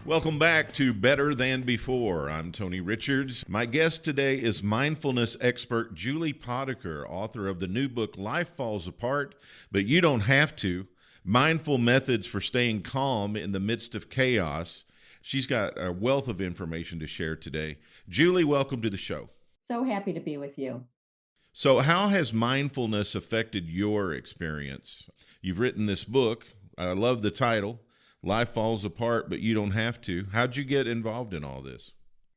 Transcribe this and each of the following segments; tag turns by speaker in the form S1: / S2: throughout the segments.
S1: Welcome back to Better Than Before. I'm Tony Richards. My guest today is mindfulness expert Julie Potiker, author of the new book, Life Falls Apart, But You Don't Have to, Mindful Methods for Staying Calm in the Midst of Chaos. She's got a wealth of information to share today. Julie, welcome to the show.
S2: So happy to be with you.
S1: So how has mindfulness affected your experience? You've written this book. I love the title. Life falls apart, but you don't have to. How'd you get involved in all this?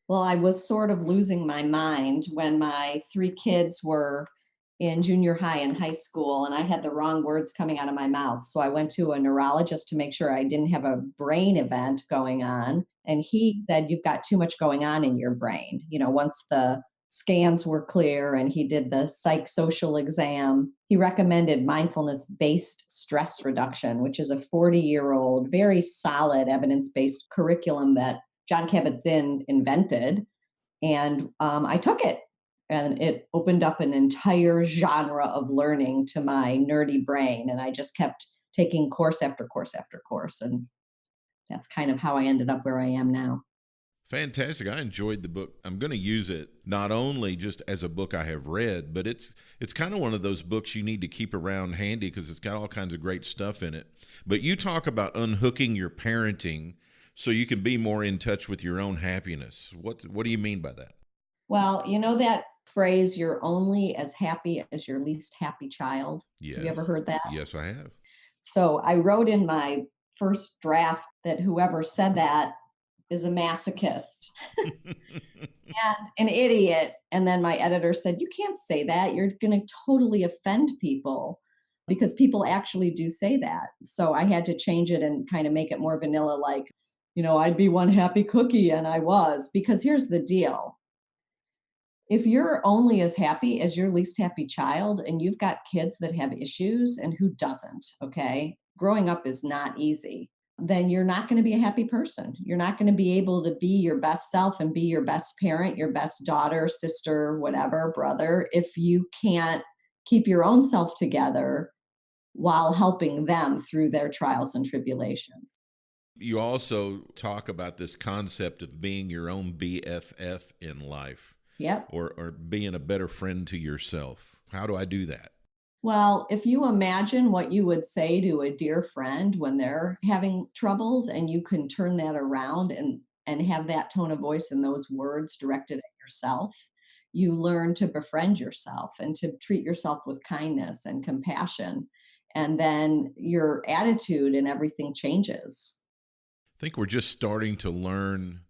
S2: Well, I was sort of losing my mind when my three kids were in junior high and high school, and I had the wrong words coming out of my mouth. So I went to a neurologist to make sure I didn't have a brain event going on. And he said, "You've got too much going on in your brain." Once the scans were clear and he did the psychosocial exam, he recommended mindfulness based stress reduction, which is a 40-year-old, very solid evidence based curriculum that John Kabat-Zinn invented. And I took it, and it opened up an entire genre of learning to my nerdy brain. And I just kept taking course after course after course. And that's kind of how I ended up where I am now.
S1: Fantastic. I enjoyed the book. I'm going to use it not only just as a book I have read, but it's kind of one of those books you need to keep around handy because it's got all kinds of great stuff in it. But you talk about unhooking your parenting so you can be more in touch with your own happiness. What do you mean by that?
S2: Well, you know that phrase, "you're only as happy as your least happy child."
S1: Yes.
S2: Have you ever heard that?
S1: Yes, I have.
S2: So I wrote in my first draft that whoever said that is a masochist and an idiot. And then my editor said, "You can't say that. You're going to totally offend people," because people actually do say that. So I had to change it and kind of make it more vanilla, like, I'd be one happy cookie, and I was. Because here's the deal. If you're only as happy as your least happy child and you've got kids that have issues, and who doesn't, okay? Growing up is not easy. Then you're not going to be a happy person. You're not going to be able to be your best self and be your best parent, your best daughter, sister, whatever, brother, if you can't keep your own self together while helping them through their trials and tribulations.
S1: You also talk about this concept of being your own BFF in life.
S2: Yep.
S1: Or being a better friend to yourself. How do I do that?
S2: Well, if you imagine what you would say to a dear friend when they're having troubles, and you can turn that around and have that tone of voice and those words directed at yourself, you learn to befriend yourself and to treat yourself with kindness and compassion. And then your attitude and everything changes.
S1: I think we're just starting to learn.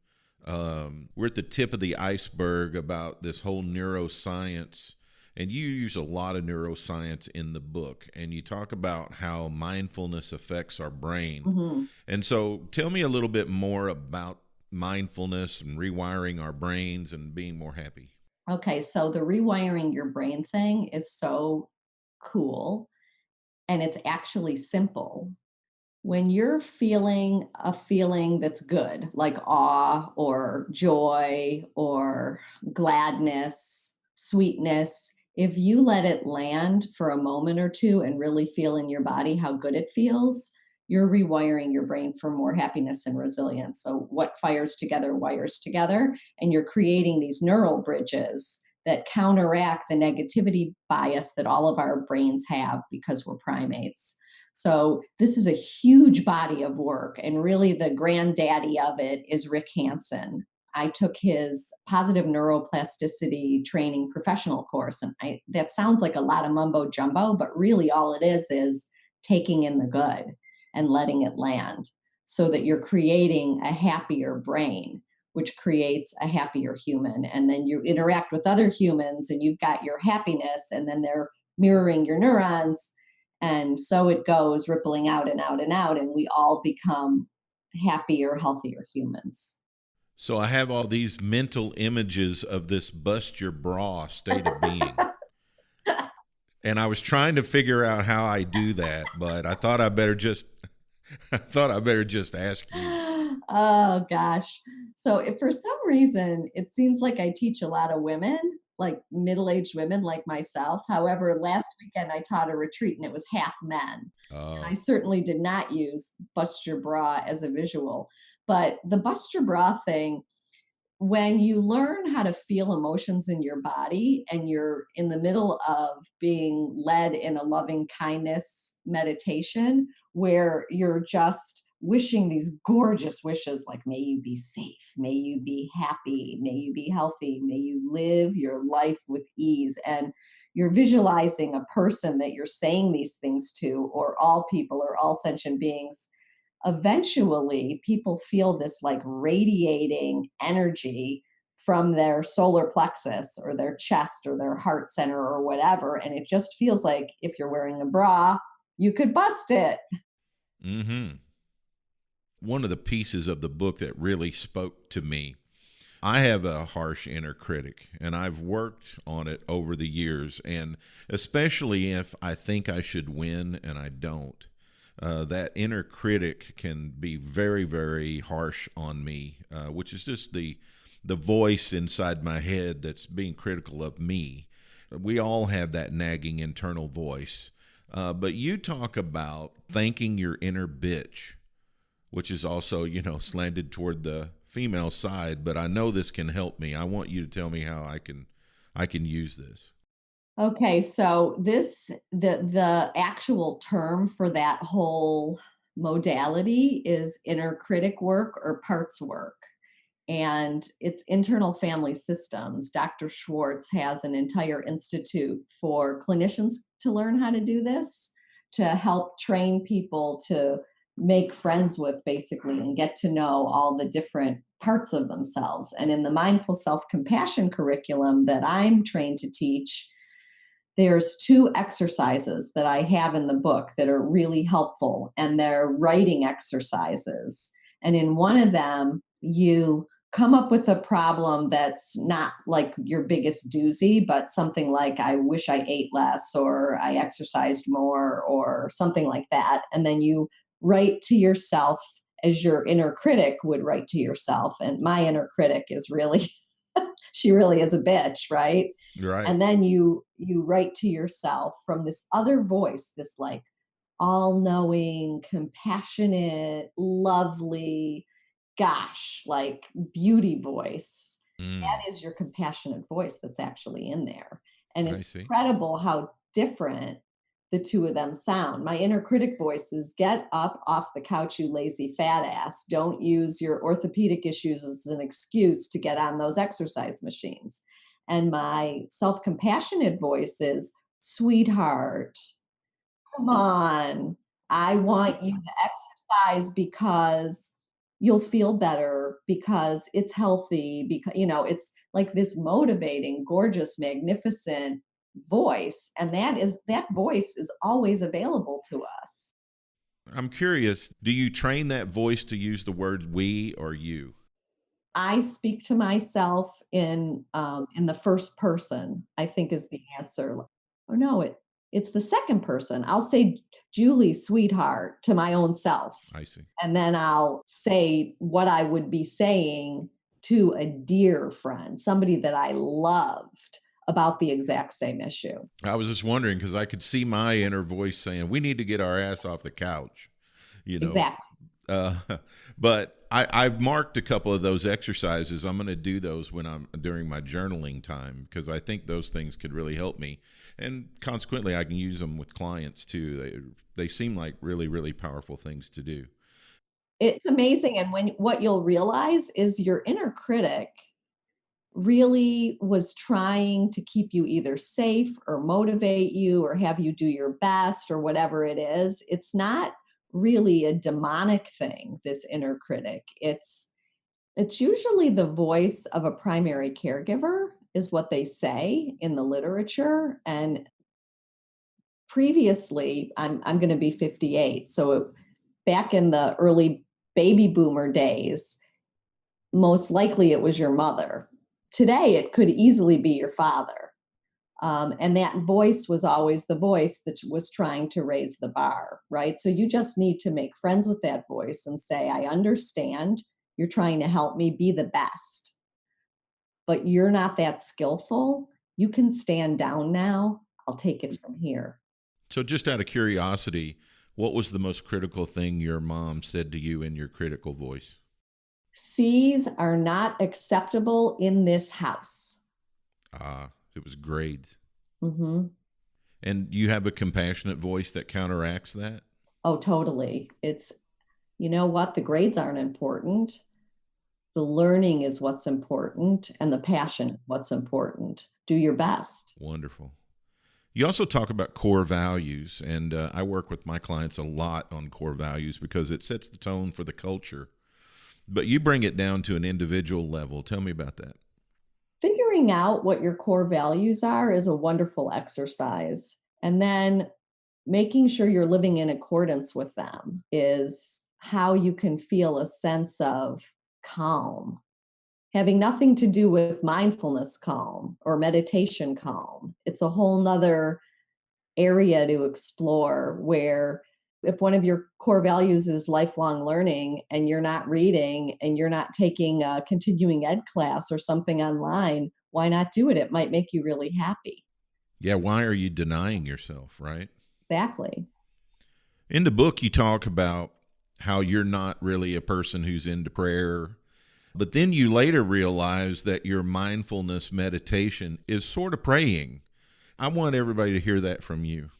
S1: We're at the tip of the iceberg about this whole neuroscience. And you use a lot of neuroscience in the book, and you talk about how mindfulness affects our brain.
S2: Mm-hmm.
S1: And so tell me a little bit more about mindfulness and rewiring our brains and being more happy.
S2: Okay, so the rewiring your brain thing is so cool, and it's actually simple. When you're feeling a feeling that's good, like awe or joy or gladness, sweetness, if you let it land for a moment or two and really feel in your body how good it feels, you're rewiring your brain for more happiness and resilience. So, what fires together wires together, and you're creating these neural bridges that counteract the negativity bias that all of our brains have because we're primates. So this is a huge body of work, and really the granddaddy of it is Rick Hansen. I took his positive neuroplasticity training professional course, and that sounds like a lot of mumbo jumbo, but really all it is taking in the good and letting it land so that you're creating a happier brain, which creates a happier human. And then you interact with other humans and you've got your happiness, and then they're mirroring your neurons, and so it goes rippling out and out and out, and we all become happier, healthier humans.
S1: So I have all these mental images of this bust your bra state of being. And I was trying to figure out how I do that, but I thought I better just ask you.
S2: Oh gosh. So if for some reason it seems like I teach a lot of women, like middle-aged women like myself. However, last weekend I taught a retreat and it was half men. And I certainly did not use bust your bra as a visual. But the bust your bra thing, when you learn how to feel emotions in your body and you're in the middle of being led in a loving kindness meditation where you're just wishing these gorgeous wishes like, may you be safe, may you be happy, may you be healthy, may you live your life with ease. And you're visualizing a person that you're saying these things to, or all people or all sentient beings. Eventually people feel this like radiating energy from their solar plexus or their chest or their heart center or whatever, and it just feels like if you're wearing a bra you could bust it.
S1: Mm-hmm. One of the pieces of the book that really spoke to me, I have a harsh inner critic, and I've worked on it over the years, and especially if I think I should win and I don't. That inner critic can be very, very harsh on me, which is just the voice inside my head that's being critical of me. We all have that nagging internal voice. But you talk about thanking your inner bitch, which is also, slanted toward the female side, but I know this can help me. I want you to tell me how I can use this.
S2: Okay, so the actual term for that whole modality is inner critic work or parts work. And it's internal family systems. Dr. Schwartz has an entire institute for clinicians to learn how to do this, to help train people to make friends with, basically, and get to know all the different parts of themselves. And in the mindful self-compassion curriculum that I'm trained to teach, there's two exercises that I have in the book that are really helpful, and they're writing exercises. And in one of them, you come up with a problem that's not like your biggest doozy, but something like, I wish I ate less, or I exercised more, or something like that. And then you write to yourself as your inner critic would write to yourself. And my inner critic is really, she really is a bitch, right?
S1: Right.
S2: And then you write to yourself from this other voice, this like all-knowing, compassionate, lovely, gosh, like beauty voice.
S1: Mm,
S2: That is your compassionate voice that's actually in there. And
S1: I
S2: it's
S1: see.
S2: incredible how different the two of them sound. My inner critic voice is, get up off the couch, you lazy fat ass. Don't use your orthopedic issues as an excuse to get on those exercise machines. And my self compassionate voice is, sweetheart, come on. I want you to exercise because you'll feel better, because it's healthy, because, it's like this motivating, gorgeous, magnificent voice. And that voice is always available to us.
S1: I'm curious, do you train that voice to use the words we or you?
S2: I speak to myself in the first person, I think is the answer. Oh no, it's the second person. I'll say, Julie, sweetheart, to my own self.
S1: I see.
S2: And then I'll say what I would be saying to a dear friend, somebody that I loved, about the exact same issue.
S1: I was just wondering because I could see my inner voice saying, we need to get our ass off the couch, you know.
S2: Exactly.
S1: Uh, but I've marked a couple of those exercises. I'm going to do those when I'm during my journaling time because I think those things could really help me. And consequently, I can use them with clients too. They seem like really, really powerful things to do.
S2: It's amazing. And when what you'll realize is your inner critic really was trying to keep you either safe or motivate you or have you do your best or whatever it is. It's not really a demonic thing, this inner critic. It's usually the voice of a primary caregiver, is what they say in the literature. And previously, I'm going to be 58, so back in the early baby boomer days, most likely it was your mother. Today, it could easily be your father. And that voice was always the voice that was trying to raise the bar, right? So you just need to make friends with that voice and say, I understand you're trying to help me be the best, but you're not that skillful. You can stand down now. I'll take it from here.
S1: So, just out of curiosity, what was the most critical thing your mom said to you in your critical voice?
S2: C's are not acceptable in this house.
S1: It was grades.
S2: Hmm.
S1: And you have a compassionate voice that counteracts that?
S2: Oh, totally. It's, you know what? The grades aren't important. The learning is what's important, and the passion is what's important. Do your best.
S1: Wonderful. You also talk about core values, and I work with my clients a lot on core values because it sets the tone for the culture. But you bring it down to an individual level. Tell me about that.
S2: Figuring out what your core values are is a wonderful exercise. And then making sure you're living in accordance with them is how you can feel a sense of calm, having nothing to do with mindfulness calm or meditation calm. It's a whole nother area to explore where if one of your core values is lifelong learning and you're not reading and you're not taking a continuing ed class or something online, why not do it? It might make you really happy.
S1: Yeah, why are you denying yourself, right?
S2: Exactly.
S1: In the book, you talk about how you're not really a person who's into prayer, but then you later realize that your mindfulness meditation is sort of praying. I want everybody to hear that from you.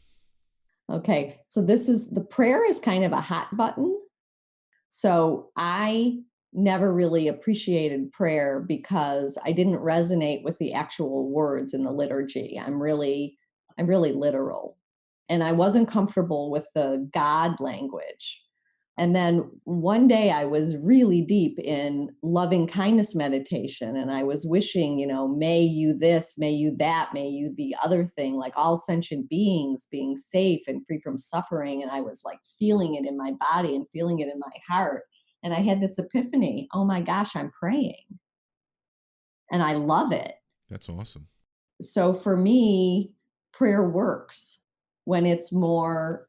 S2: Okay. So this is the prayer is kind of a hot button. So I never really appreciated prayer because I didn't resonate with the actual words in the liturgy. I'm really literal. And I wasn't comfortable with the God language. And then one day I was really deep in loving kindness meditation. And I was wishing, may you this, may you that, may you the other thing, like all sentient beings being safe and free from suffering. And I was like feeling it in my body and feeling it in my heart. And I had this epiphany, oh my gosh, I'm praying. And I love it.
S1: That's awesome.
S2: So for me, prayer works when it's more,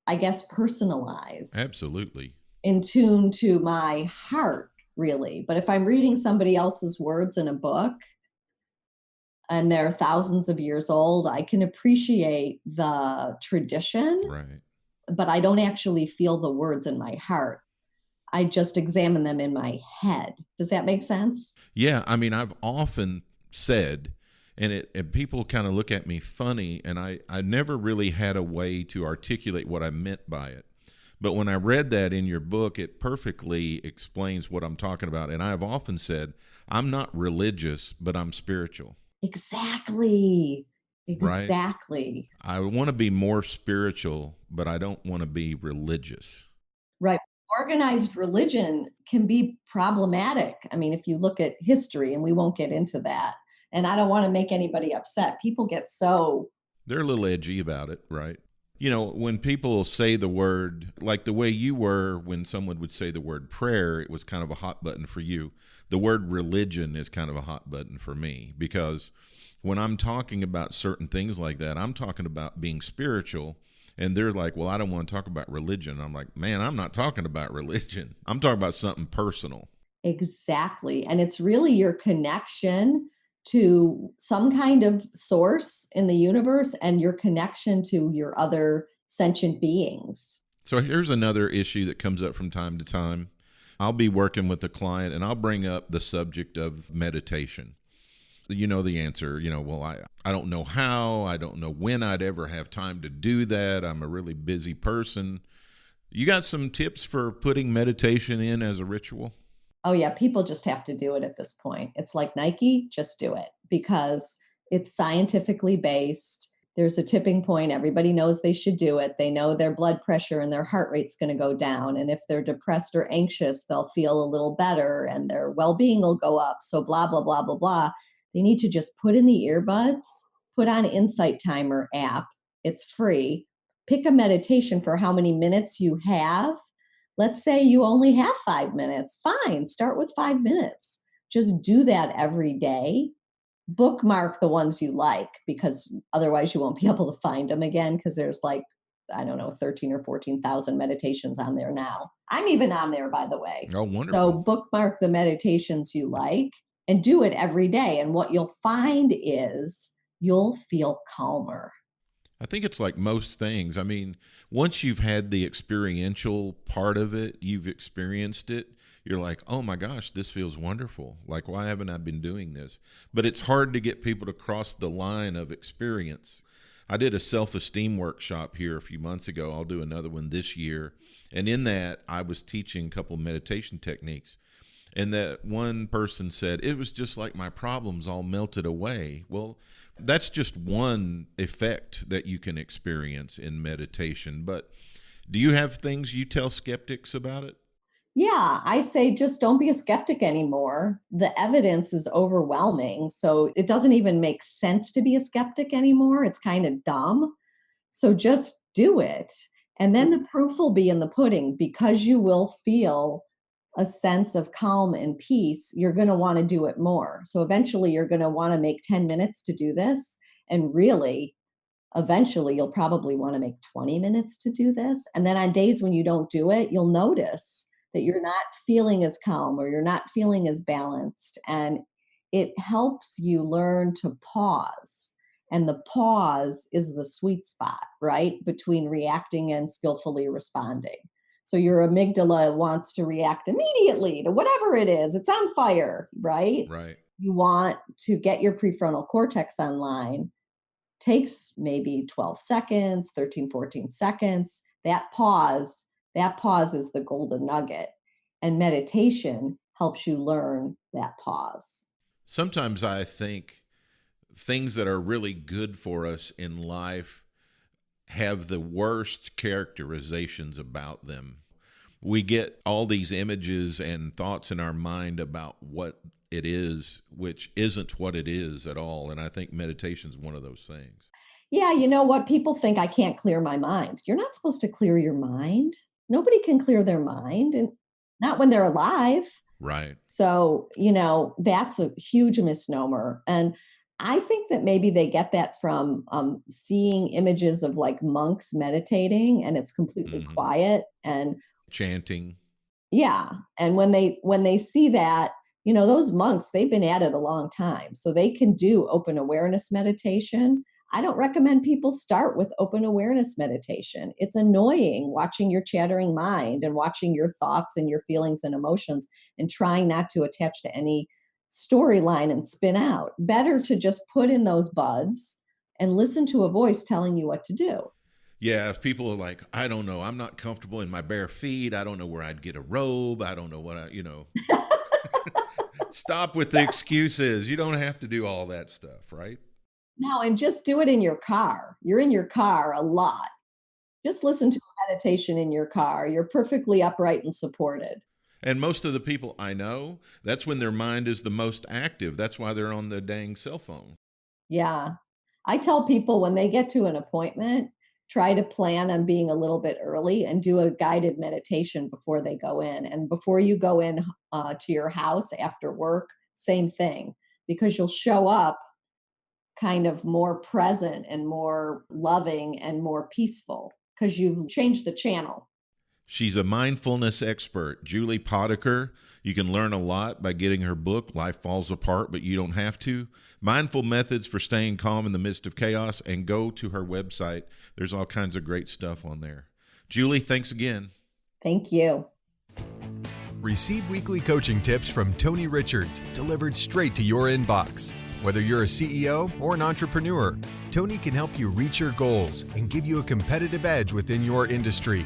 S2: I guess, personalized,
S1: Absolutely.
S2: in tune to my heart, really. But if I'm reading somebody else's words in a book and they're thousands of years old, I can appreciate the tradition,
S1: Right.
S2: but I don't actually feel the words in my heart. I just examine them in my head. Does that make sense?
S1: Yeah, I mean, I've often said, and people kind of look at me funny, and I never really had a way to articulate what I meant by it. But when I read that in your book, it perfectly explains what I'm talking about. And I've often said, I'm not religious, but I'm spiritual,
S2: Exactly.
S1: right?
S2: Exactly.
S1: I want to be more spiritual, but I don't want to be religious.
S2: Right. Organized religion can be problematic. I mean, if you look at history, and we won't get into that, and I don't want to make anybody upset. People get so,
S1: They're a little edgy about it, right? You know, when people say the word, like the way you were when someone would say the word prayer, it was kind of a hot button for you. The word religion is kind of a hot button for me because when I'm talking about certain things like that, I'm talking about being spiritual. And they're like, well, I don't want to talk about religion. I'm like, man, I'm not talking about religion. I'm talking about something personal.
S2: exactly. And it's really your connection to some kind of source in the universe and your connection to your other sentient beings.
S1: So here's another issue that comes up from time to time. I'll be working with a client and I'll bring up the subject of meditation. You know the answer, well, I don't know how, I don't know when I'd ever have time to do that. I'm a really busy person. You got some tips for putting meditation in as a ritual?
S2: Oh, yeah, people just have to do it at this point. It's like Nike, just do it because it's scientifically based. There's a tipping point. Everybody knows they should do it. They know their blood pressure and their heart rate's going to go down. And if they're depressed or anxious, they'll feel a little better and their well being will go up. So, blah, blah, blah, blah, blah. They need to just put in the earbuds, put on Insight Timer app. It's free. Pick a meditation for how many minutes you have. Let's say you only have 5 minutes. Fine, start with 5 minutes. Just do that every day. Bookmark the ones you like because otherwise you won't be able to find them again because there's like, I don't know, 13 or 14,000 meditations on there now. I'm even on there, by the way.
S1: Oh,
S2: So
S1: wonderful.
S2: bookmark the meditations you like and do it every day. And what you'll find is you'll feel calmer.
S1: I think it's like most things. I mean, once you've had the experiential part of it, you've experienced it, you're like, oh my gosh, this feels wonderful. Like, why haven't I been doing this? But it's hard to get people to cross the line of experience. I did a self-esteem workshop here a few months ago. I'll do another one this year. And in that, I was teaching a couple meditation techniques. And that one person said, it was just like my problems all melted away. Well, that's just one effect that you can experience in meditation. But do you have things you tell skeptics about it?
S2: Yeah, I say just don't be a skeptic anymore. The evidence is overwhelming. So it doesn't even make sense to be a skeptic anymore. It's kind of dumb. So just do it. And then the proof will be in the pudding because you will feel a sense of calm and peace. You're going to want to do it more. So eventually you're going to want to make 10 minutes to do this. And really, eventually you'll probably want to make 20 minutes to do this. And then on days when you don't do it, you'll notice that you're not feeling as calm or you're not feeling as balanced. And it helps you learn to pause. And the pause is the sweet spot, right? Between reacting and skillfully responding. So your amygdala wants to react immediately to whatever it is. It's on fire, right?
S1: Right.
S2: You want to get your prefrontal cortex online. Takes maybe 12 seconds, 13, 14 seconds. That pause is the golden nugget. And meditation helps you learn that pause.
S1: Sometimes I think things that are really good for us in life have the worst characterizations about them. We get all these images and thoughts in our mind about what it is, which isn't what it is at all. And I think meditation is one of those things.
S2: Yeah, you know what? People think I can't clear my mind. You're not supposed to clear your mind. Nobody can clear their mind, and not when they're alive.
S1: Right.
S2: So, that's a huge misnomer. And I think that maybe they get that from seeing images of like monks meditating and it's completely
S1: Hmm.
S2: quiet. And
S1: Chanting.
S2: yeah, and when they see that, those monks, they've been at it a long time. So they can do open awareness meditation. I don't recommend people start with open awareness meditation. It's annoying watching your chattering mind and watching your thoughts and your feelings and emotions and trying not to attach to any storyline and spin out. Better to just put in those buds and listen to a voice telling you what to do.
S1: Yeah, if people are like, I don't know, I'm not comfortable in my bare feet. I don't know where I'd get a robe. I don't know Stop with the excuses. You don't have to do all that stuff, right?
S2: No, and just do it in your car. You're in your car a lot. Just listen to a meditation in your car. You're perfectly upright and supported.
S1: And most of the people I know, that's when their mind is the most active. That's why they're on the dang cell phone.
S2: Yeah. I tell people when they get to an appointment, try to plan on being a little bit early and do a guided meditation before they go in. And before you go in to your house after work, same thing, because you'll show up kind of more present and more loving and more peaceful because you've changed the channel.
S1: She's a mindfulness expert, Julie Potiker. You can learn a lot by getting her book, Life Falls Apart, but you don't have to. Mindful Methods for Staying Calm in the Midst of Chaos, and go to her website. There's all kinds of great stuff on there. Julie, thanks again.
S2: Thank you.
S3: Receive weekly coaching tips from Tony Richards, delivered straight to your inbox. Whether you're a CEO or an entrepreneur, Tony can help you reach your goals and give you a competitive edge within your industry.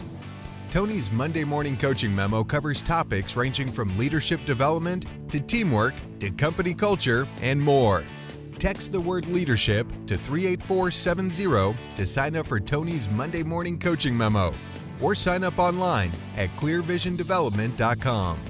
S3: Tony's Monday Morning Coaching Memo covers topics ranging from leadership development to teamwork to company culture and more. Text the word leadership to 38470 to sign up for Tony's Monday Morning Coaching Memo, or sign up online at clearvisiondevelopment.com.